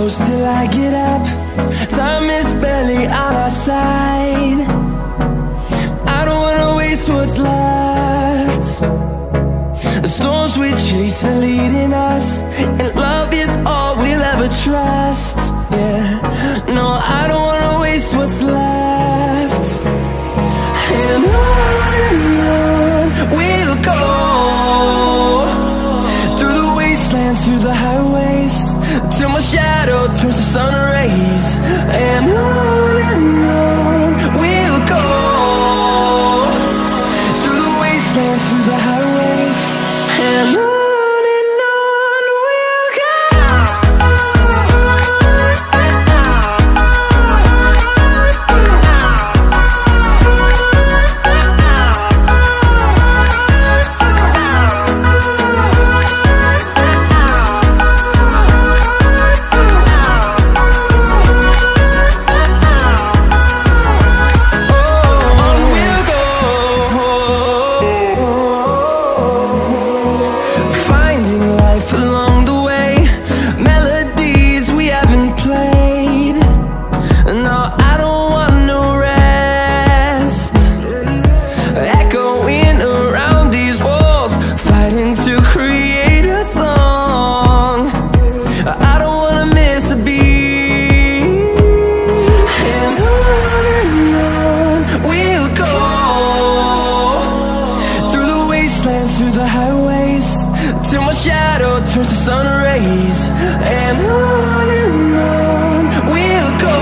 close till I get up. Time is barely on our side. I don't wanna waste what's left. The storms we chase are leading us, and love is all we'll ever trust. Yeah, no, I don't wanna waste what's left. And on we'll go, through the wastelands, through the highways, till my shadow turns to sun rays. And on we'll go, through the wastelands, through the highways, and on we'll go. Through the highways, till my shadow turns to sun rays. And on we'll go.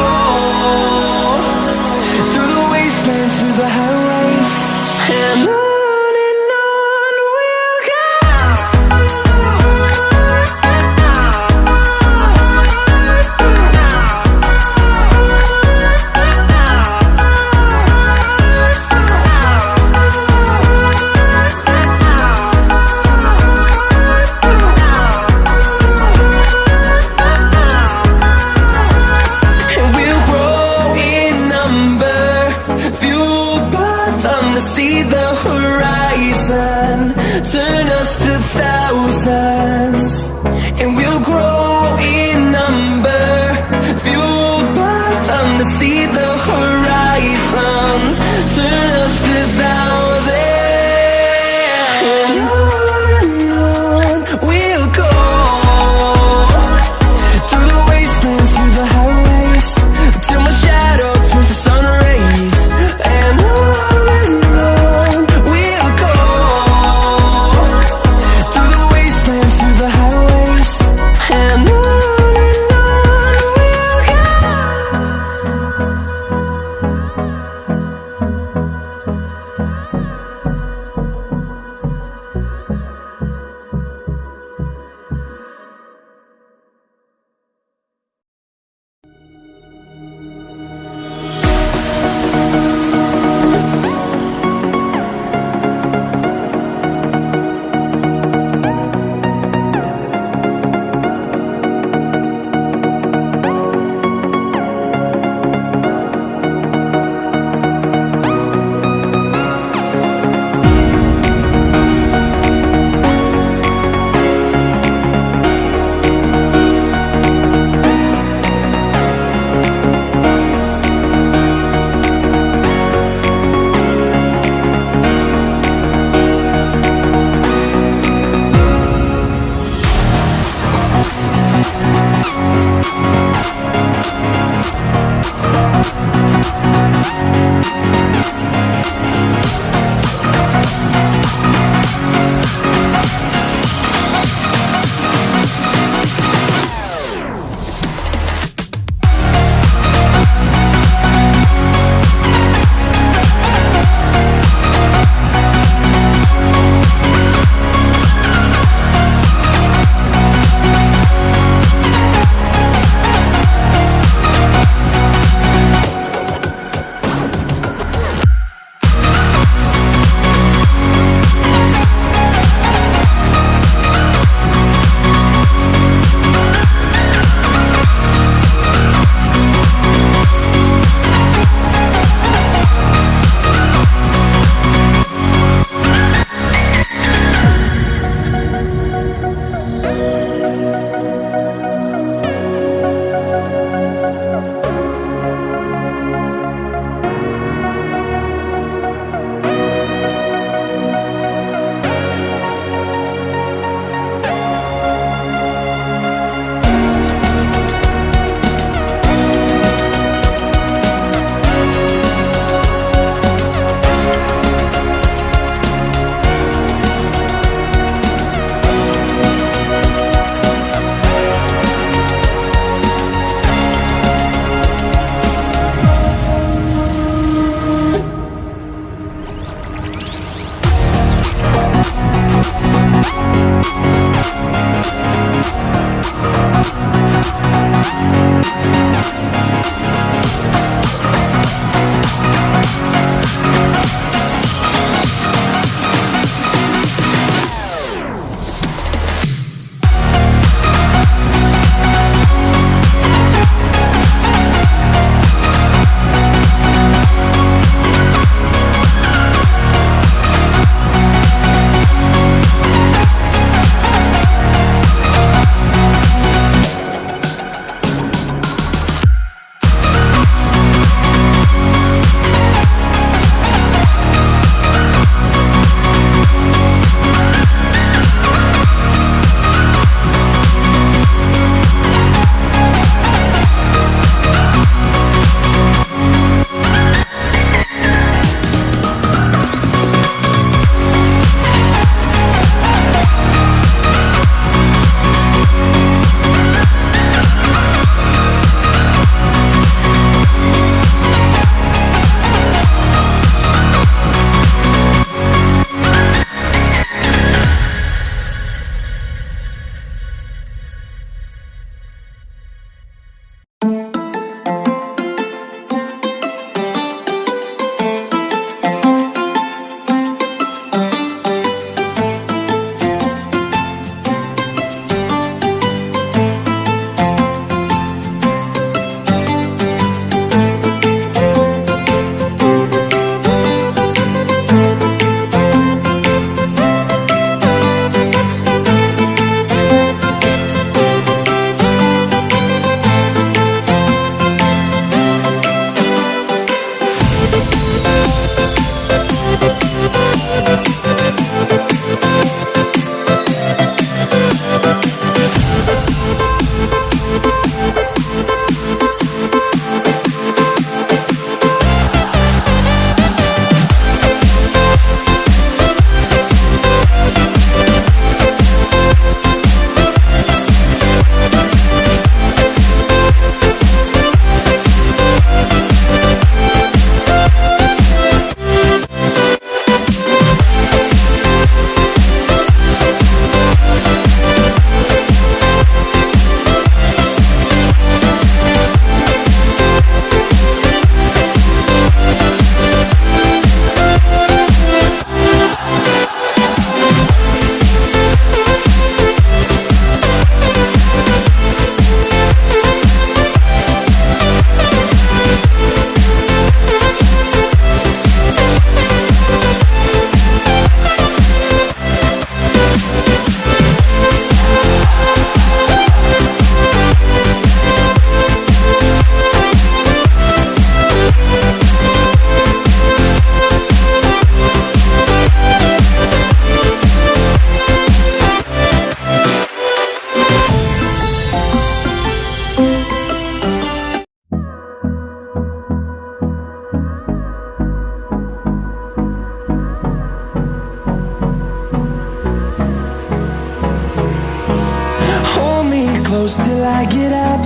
close till I get up.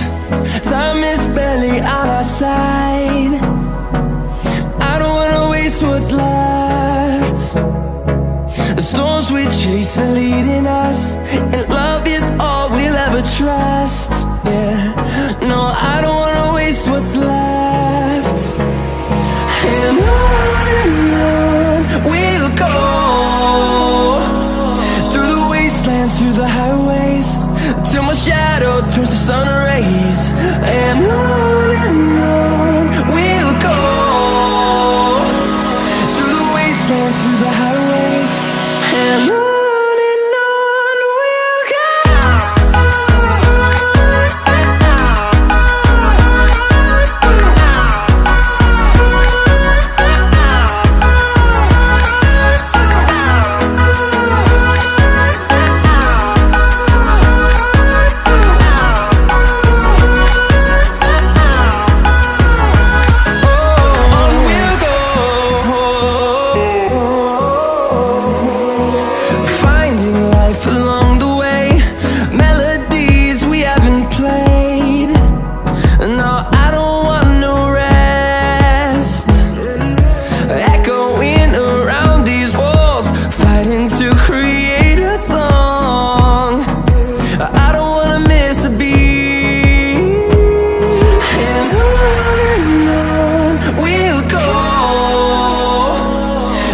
Time is barely on our side. I don't wanna waste what's left. The storms we chase are leading us, and love is all we'll ever trust. Yeah, no, I don't